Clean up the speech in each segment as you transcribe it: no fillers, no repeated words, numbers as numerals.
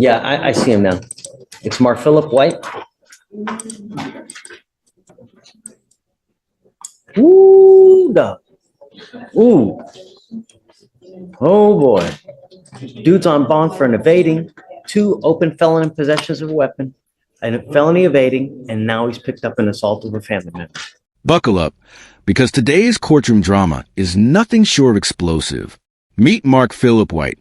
Yeah, I see him now. It's Mark Phillip White. Ooh, dog. Ooh. Oh, boy. Dude's on bond for an evading, 2 open felon possessions of a weapon, and a felony evading, and now he's picked up an assault of a family member. Buckle up, because today's courtroom drama is nothing short of explosive. Meet Mark Phillip White,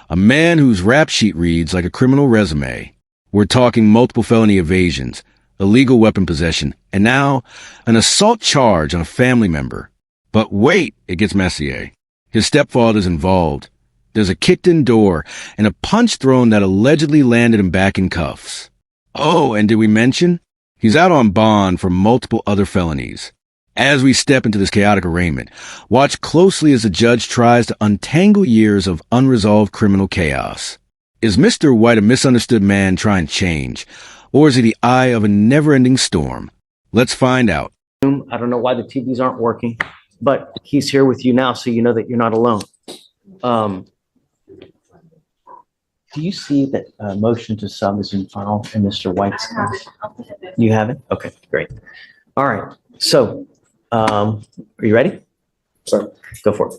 a man whose rap sheet reads like a criminal resume. We're talking multiple felony evasions, illegal weapon possession, and now an assault charge on a family member. But wait, it gets messier. His stepfather's involved. There's a kicked-in door and a punch thrown that allegedly landed him back in cuffs. Oh, and did we mention? He's out on bond for multiple other felonies. As we step into this chaotic arraignment, watch closely as the judge tries to untangle years of unresolved criminal chaos. Is Mr. White a misunderstood man trying to change, or is he the eye of a never-ending storm? Let's find out. I don't know why the TVs aren't working, but he's here with you now, so you know that you're not alone. Do you see that motion to sub is in file in Mr. White's case? You have it? Okay, great. All right. So, are you ready? Sir. Go for it.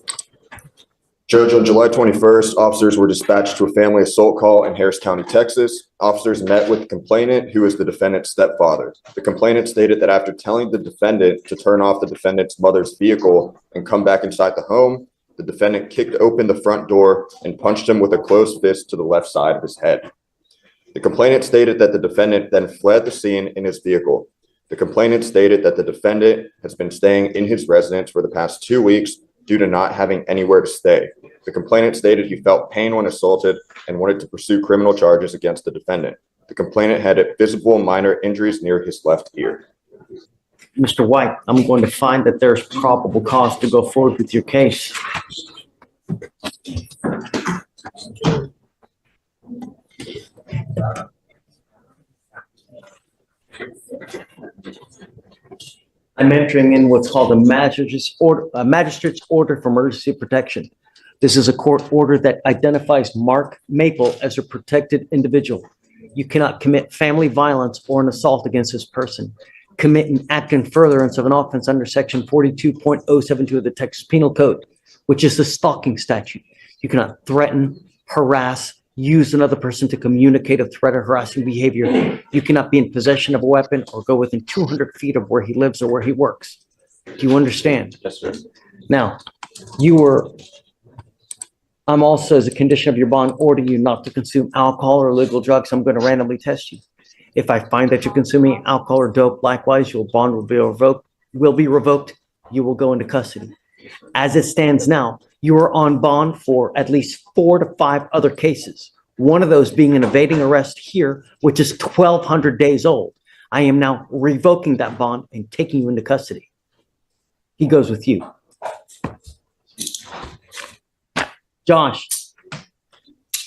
Judge, on July 21st, officers were dispatched to a family assault call in Harris County, Texas. Officers met with the complainant, who is the defendant's stepfather. The complainant stated that after telling the defendant to turn off the defendant's mother's vehicle and come back inside the home, the defendant kicked open the front door and punched him with a closed fist to the left side of his head. The complainant stated that the defendant then fled the scene in his vehicle. The complainant stated that the defendant has been staying in his residence for the past 2 weeks due to not having anywhere to stay. The complainant stated he felt pain when assaulted and wanted to pursue criminal charges against the defendant. The complainant had visible minor injuries near his left ear. Mr. White, I'm going to find that there's probable cause to go forward with your case. I'm entering in what's called a magistrate's order for emergency protection. This is a court order that identifies Mark Maple as a protected individual. You cannot commit family violence or an assault against this person, commit an act in furtherance of an offense under section 42.072 of the Texas Penal Code, which is the stalking statute. You cannot threaten, harass, use another person to communicate a threat or harassing behavior. You cannot be in possession of a weapon or go within 200 feet of where he lives or where he works. Do you understand? Yes, sir. Now, I'm also, as a condition of your bond, ordering you not to consume alcohol or illegal drugs. I'm going to randomly test you. If I find that you're consuming alcohol or dope, likewise, your bond will be revoked. You will go into custody. As it stands now, you are on bond for at least 4 to 5 other cases. One of those being an evading arrest here, which is 1,200 days old. I am now revoking that bond and taking you into custody. He goes with you. Josh.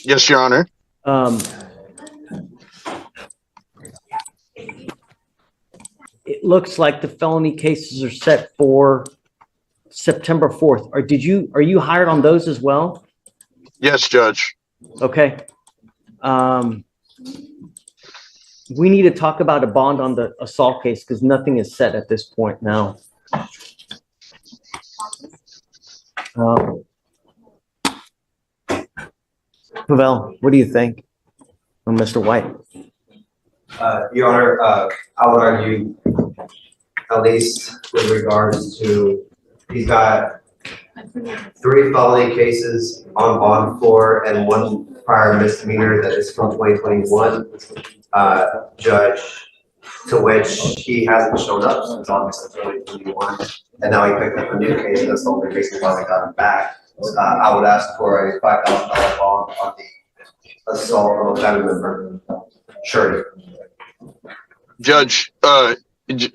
Yes, Your Honor. It looks like the felony cases are set for September 4th. Are you hired on those as well? Yes, Judge. Okay. We need to talk about a bond on the assault case because nothing is set at this point now. Pavel, what do you think on Mr. White? Your Honor, I would argue, at least with regards to, he's got 3 felony cases on bond for and 1 prior misdemeanor that is from 2021, judge, to which he hasn't shown up since August of 2021, and now he picked up a new case. That's the only case that hasn't gotten back. I would ask for a $5,000 bond on the assault of a family member. Sure. Judge,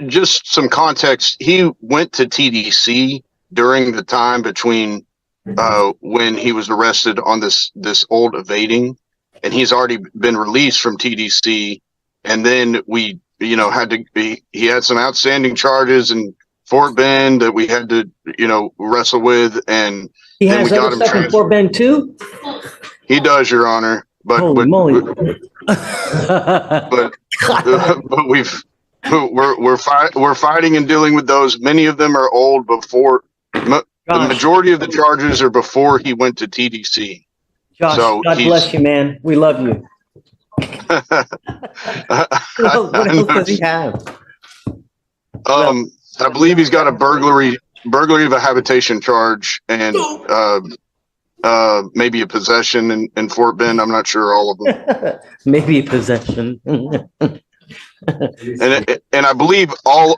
just some context. He went to TDC during the time between when he was arrested on this old evading, and he's already been released from TDC. And then we, he had some outstanding charges in Fort Bend that we had to, wrestle with, and he then has we got other him stuff in Fort Bend too? He does, Your Honor. Holy moly. but we're fighting and dealing with those. Many of them are old before. The Josh, majority of the charges are before he went to TDC. Josh, So God bless you, man. We love you. What else does he have? I believe he's got a burglary of a habitation charge and maybe a possession in Fort Bend. I'm not sure all of them. Maybe possession. And I believe all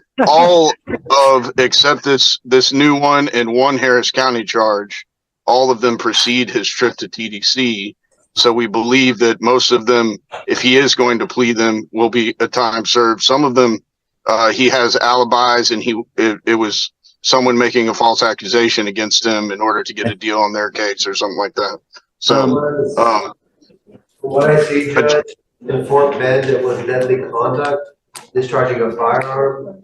of except this new one and one Harris County charge, all of them precede his trip to TDC. So we believe that most of them, if he is going to plead them, will be a time served. Some of them, he has alibis, and it was someone making a false accusation against him in order to get a deal on their case or something like that. So, From what I see, Judge, in Fort Bend, it was deadly conduct, discharging a firearm,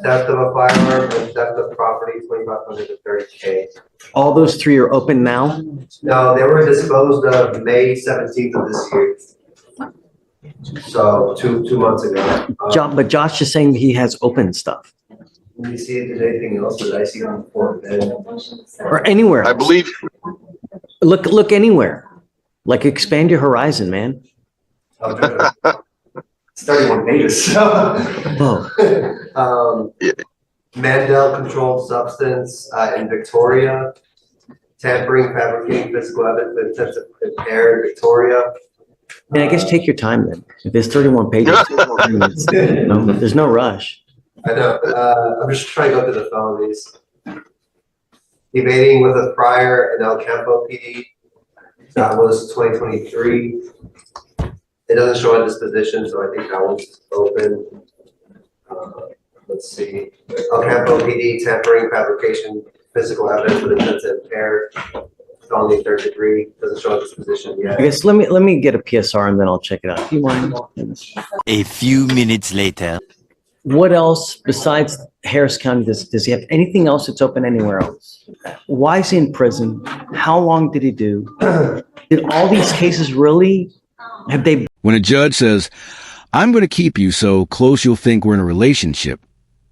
theft of a firearm, and theft of property, 2,500 to 30K. All those three are open now? No, they were disposed of May 17th of this year. So 2 months ago. But Josh is saying he has open stuff. Let me see if there's anything else that I see on Fort Bend. Or anywhere. I believe Look anywhere. Like expand your horizon, man. It's 31 pages, so. Whoa. Mandel controlled substance in Victoria, tampering, fabricating physical evidence with intent to impair in Victoria. And I guess take your time then. If there's 31 pages, there's no rush. I know, I'm just trying to go through the felonies. Evading with a prior in El Campo PD, that was 2023. It doesn't show a disposition, so I think that one's open. Let's see. El Campo PD, tampering, fabrication, physical evidence with intent to impair, felony third degree, doesn't show a disposition yet. I guess let me get a PSR and then I'll check it out. Do you mind? A few minutes later. What else besides Harris County does he have anything else that's open anywhere else? Why is he in prison? How long did he do? Did all these cases really have they? When a judge says, I'm going to keep you so close you'll think we're in a relationship,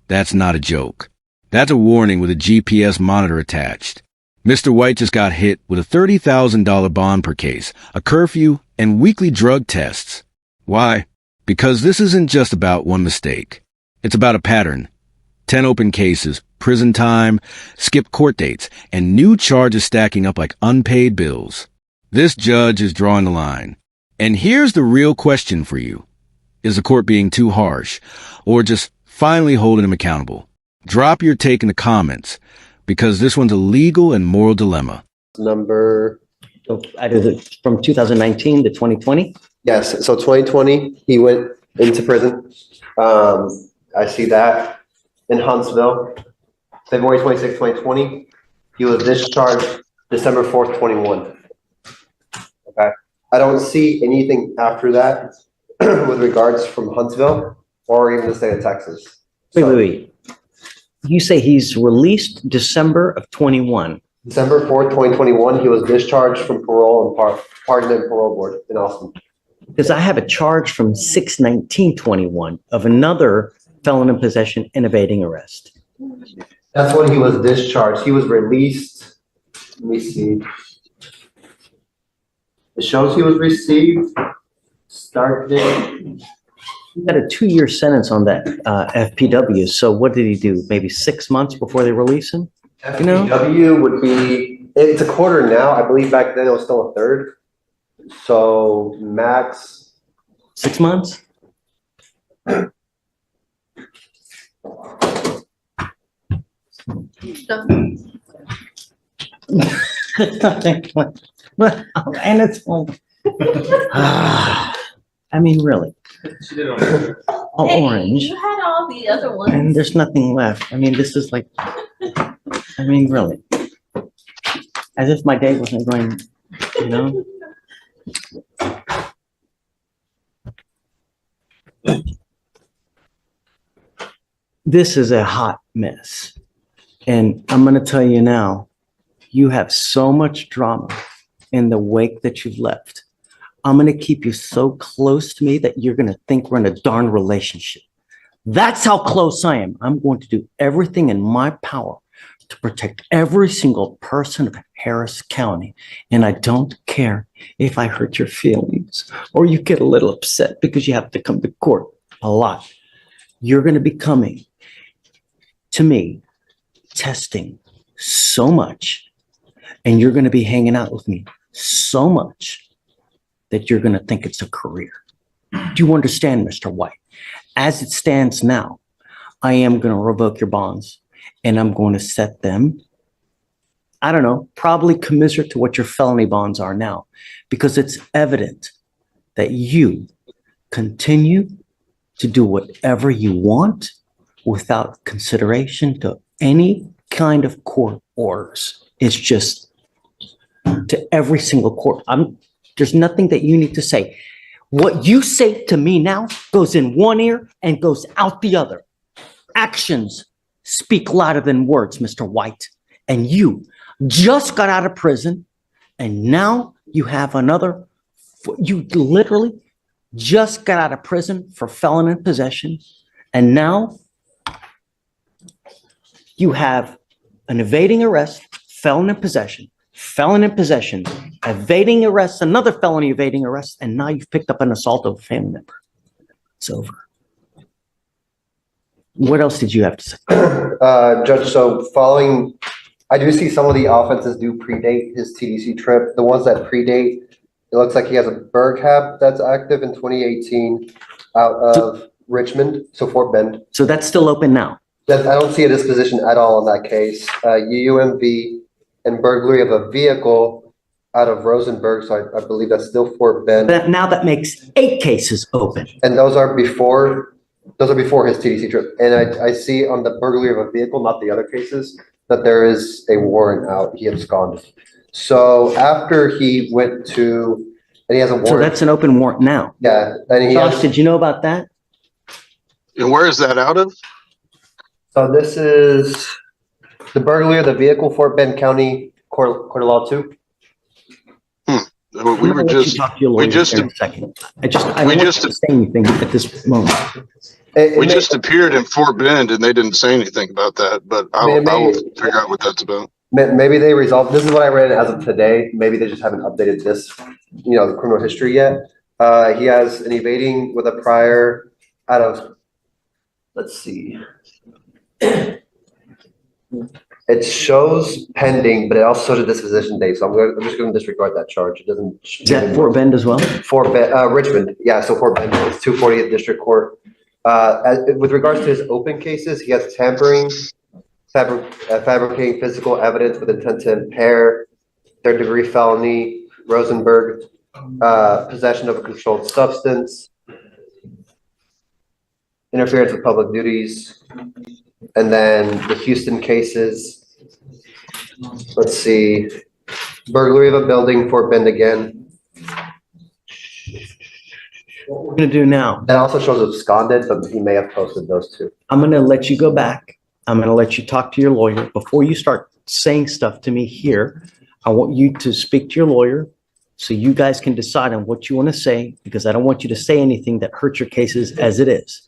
that's not a joke. That's a warning with a GPS monitor attached. Mr. White just got hit with a $30,000 bond per case, a curfew, and weekly drug tests. Why? Because this isn't just about one mistake. It's about a pattern. 10 open cases, prison time, skipped court dates, and new charges stacking up like unpaid bills. This judge is drawing the line. And here's the real question for you. Is the court being too harsh, or just finally holding him accountable? Drop your take in the comments, because this one's a legal and moral dilemma. Number, From 2019 to 2020? yes, so 2020, he went into prison. I see that in Huntsville. February 26, 2020, he was discharged December 4th, 21. Okay, I don't see anything after that with regards from Huntsville or even the state of Texas. Wait. You say he's released December of 21. December 4th, 2021, he was discharged from parole and pardoned in parole board in Austin. Because I have a charge from 6/19/21 of another felon in possession and evading arrest. That's when he was discharged. He was released. Let me see. It shows he was received. Start date. He had a 2-year sentence on that FPW. So what did he do? Maybe 6 months before they release him? You know? FPW would be, it's a quarter now. I believe back then it was still a third. So max 6 months? And it's I mean, really. All Hey, orange. You had all the other ones. And there's nothing left. I mean, this is like, I mean, really. As if my day wasn't going, you know? This is a hot mess. And I'm going to tell you now, you have so much drama in the wake that you've left. I'm going to keep you so close to me that you're going to think we're in a darn relationship. That's how close I am. I'm going to do everything in my power to protect every single person of Harris County. And I don't care if I hurt your feelings or you get a little upset because you have to come to court a lot. You're going to be coming to me, testing so much, and you're going to be hanging out with me so much that you're going to think it's a career. Do you understand, Mr. White? As it stands now, I am going to revoke your bonds and I'm going to set them, I don't know, probably commensurate to what your felony bonds are now, because it's evident that you continue to do whatever you want without consideration to any kind of court orders. It's just to every single court. There's nothing that you need to say. What you say to me now goes in one ear and goes out the other. Actions speak louder than words, Mr. White. And you just got out of prison, and now you have another. You literally just got out of prison for felon in possession, and now you have an evading arrest, felon in possession, evading arrest, another felony evading arrest, and now you've picked up an assault of a family member. It's over. What else did you have to say? Judge, so I do see some of the offenses do predate his TDC trip. The ones that predate, it looks like he has a Berg cab that's active in 2018 out of Richmond, so Fort Bend. So that's still open now. I don't see a disposition at all in that case. UUMV and burglary of a vehicle out of Rosenberg, so I believe that's still Fort Bend. Now that makes 8 cases open. And those are before his TDC trip. And I see on the burglary of a vehicle, not the other cases, that there is a warrant out. He absconded. So after he went to, and he has a warrant. So that's an open warrant now. Yeah. And Josh, did you know about that? And where is that out of? So this is the burglary of the vehicle, Fort Bend County Court of Law 2. We were just, we just I don't want to say anything at this moment. we just appeared in Fort Bend and they didn't say anything about that, but I will figure out what that's about. Maybe they resolved, this is what I read as of today. Maybe they just haven't updated this, the criminal history yet. He has an evading with a prior out of, let's see. It shows pending, but it also shows a disposition date. So I'm just going to disregard that charge. It doesn't. Is that Fort Bend as well? Fort Bend, Richmond. Yeah. So Fort Bend, it's 240th District Court. With regards to his open cases, he has tampering, fabricating physical evidence with intent to impair, 3rd-degree felony, Rosenberg, possession of a controlled substance, interference with public duties. And then the Houston cases, let's see, burglary of a building, Fort Bend again. What we're going to do now, That also shows absconded, but he may have posted those two. I'm going to let you go back. I'm going to let you talk to your lawyer. Before you start saying stuff to me here, I want you to speak to your lawyer so you guys can decide on what you want to say, because I don't want you to say anything that hurts your cases as it is.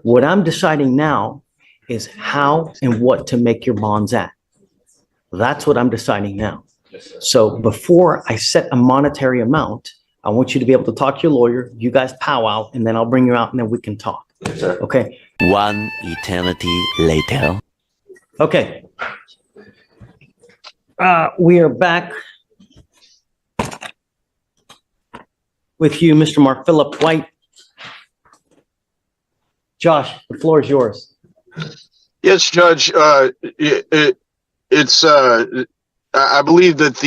What I'm deciding now is how and what to make your bonds at. That's what I'm deciding now. So before I set a monetary amount, I want you to be able to talk to your lawyer, you guys powwow, and then I'll bring you out and then we can talk. Yes, sir. Okay? One eternity later. Okay. We are back with you, Mr. Mark Phillip White. Josh, the floor is yours. Yes, Judge. It's I believe that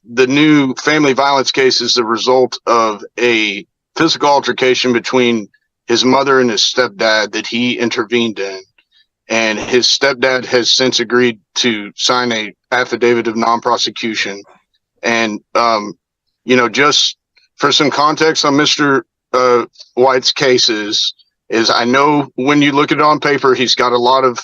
the new family violence case is the result of a physical altercation between his mother and his stepdad that he intervened in, and his stepdad has since agreed to sign a affidavit of non-prosecution. And just for some context on Mr. White's cases, is I know when you look at it on paper, he's got a lot of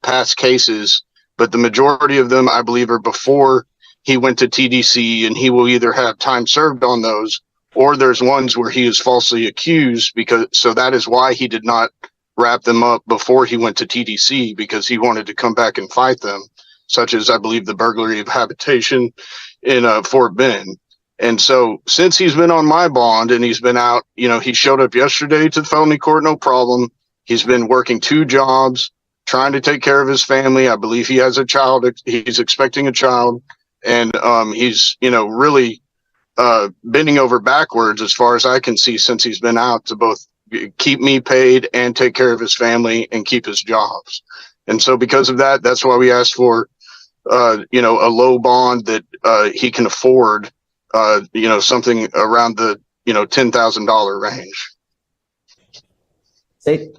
past cases, but the majority of them, I believe, are before he went to TDC, and he will either have time served on those, or there's ones where he is falsely accused, so that is why he did not wrap them up before he went to TDC, because he wanted to come back and fight them, such as, I believe, the burglary of habitation in Fort Bend. And so since he's been on my bond and he's been out, he showed up yesterday to the felony court, no problem. He's been working 2 jobs, trying to take care of his family. I believe he has a child. He's expecting a child. And he's, really bending over backwards, as far as I can see, since he's been out, to both keep me paid and take care of his family and keep his jobs. And so because of that, that's why we asked for, a low bond that he can afford, something around the, $10,000 range. Say,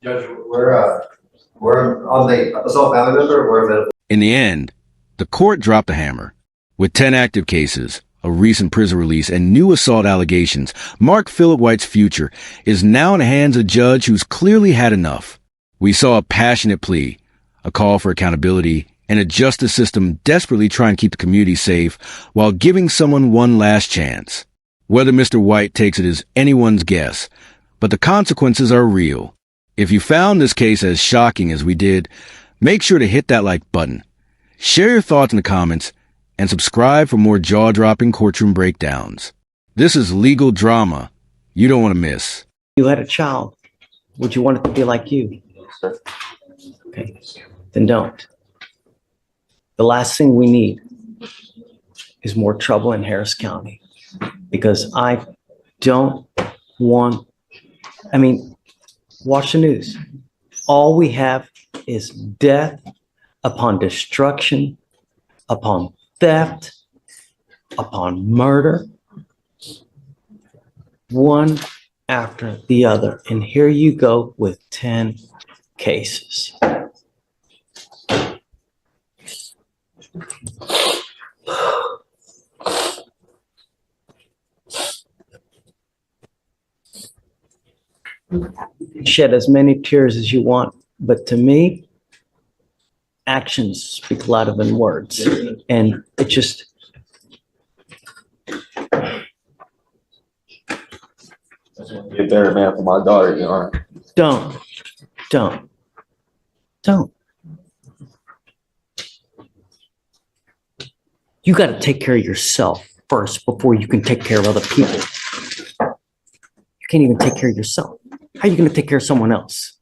Judge, we're on the assault family member, we're available. In the end, the court dropped the hammer. With 10 active cases, a recent prison release, and new assault allegations, Mark Phillip White's future is now in the hands of a judge who's clearly had enough. We saw a passionate plea, a call for accountability, and a justice system desperately trying to keep the community safe while giving someone one last chance. Whether Mr. White takes it is anyone's guess, but the consequences are real. If you found this case as shocking as we did, make sure to hit that like button. Share your thoughts in the comments and subscribe for more jaw-dropping courtroom breakdowns. This is legal drama you don't want to miss. you had a child, would you want it to be like you? Okay, then don't. The last thing we need is more trouble in Harris County, because I don't want, watch the news. All we have is death upon destruction, upon theft, upon murder, one after the other. And here you go with 10 cases. Shed as many tears as you want, but to me, actions speak louder than words. And it just, Get there, man, for my daughter, you know. don't. You got to take care of yourself first before you can take care of other people. You can't even take care of yourself. How are you going to take care of someone else?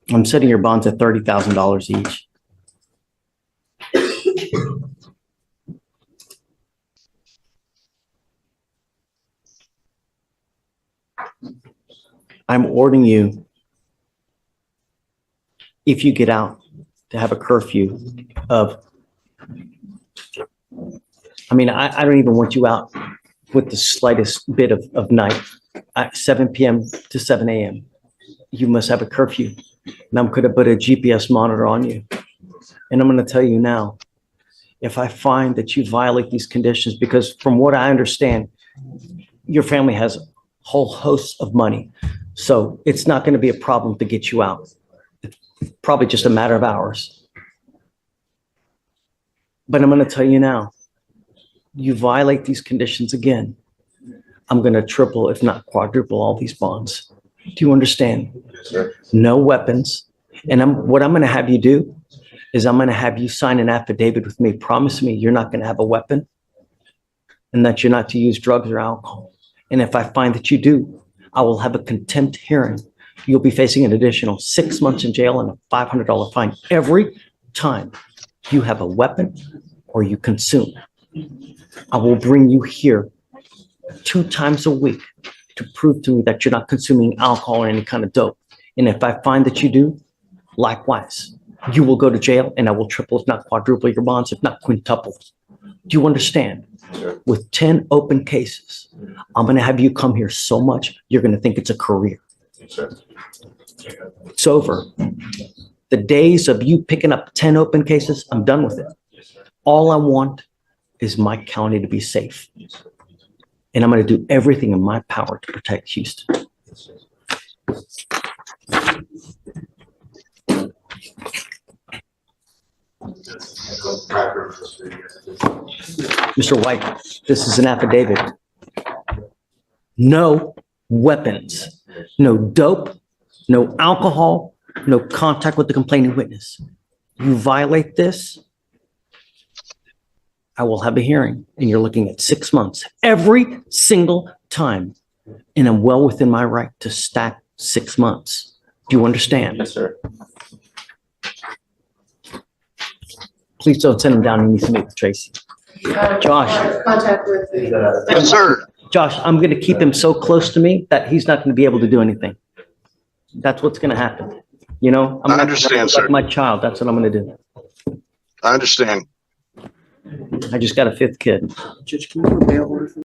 I'm setting your bonds at $30,000 each. I'm ordering you, if you get out, to have a curfew of, I don't even want you out with the slightest bit of night. 7 p.m. to 7 a.m. You must have a curfew. And I'm going to put a GPS monitor on you. And I'm going to tell you now, if I find that you violate these conditions, because from what I understand, your family has a whole host of money. So it's not going to be a problem to get you out. It's probably just a matter of hours. But I'm going to tell you now, you violate these conditions again, I'm going to triple, if not quadruple, all these bonds. Do you understand? Sure. No weapons. And what I'm going to have you do is I'm going to have you sign an affidavit with me. Promise me you're not going to have a weapon and that you're not to use drugs or alcohol. And if I find that you do, I will have a contempt hearing. You'll be facing an additional 6 months in jail and a $500 fine every time you have a weapon or you consume. I will bring you here 2 times a week to prove to me that you're not consuming alcohol or any kind of dope. And if I find that you do, likewise, you will go to jail and I will triple, if not quadruple your bonds, if not quintuple. Do you understand? Sure. With 10 open cases, I'm going to have you come here so much, you're going to think it's a career. Sure. It's over. The days of you picking up 10 open cases, I'm done with it. All I want is my county to be safe. And I'm going to do everything in my power to protect Houston. Mr. White, this is an affidavit. No weapons, no dope, no alcohol, no contact with the complaining witness. You violate this, I will have a hearing, and you're looking at 6 months every single time. And I'm well within my right to stack 6 months. Do you understand? Yes, sir. Please don't send him down. He needs to meet with Tracy. Josh. Contact with the. Yes, sir. Josh, I'm going to keep him so close to me that he's not going to be able to do anything. That's what's going to happen. You know? I'm I not- understand, like sir. my child, that's what I'm going to do. I understand. I just got a 5th kid. Judge, can you bail order for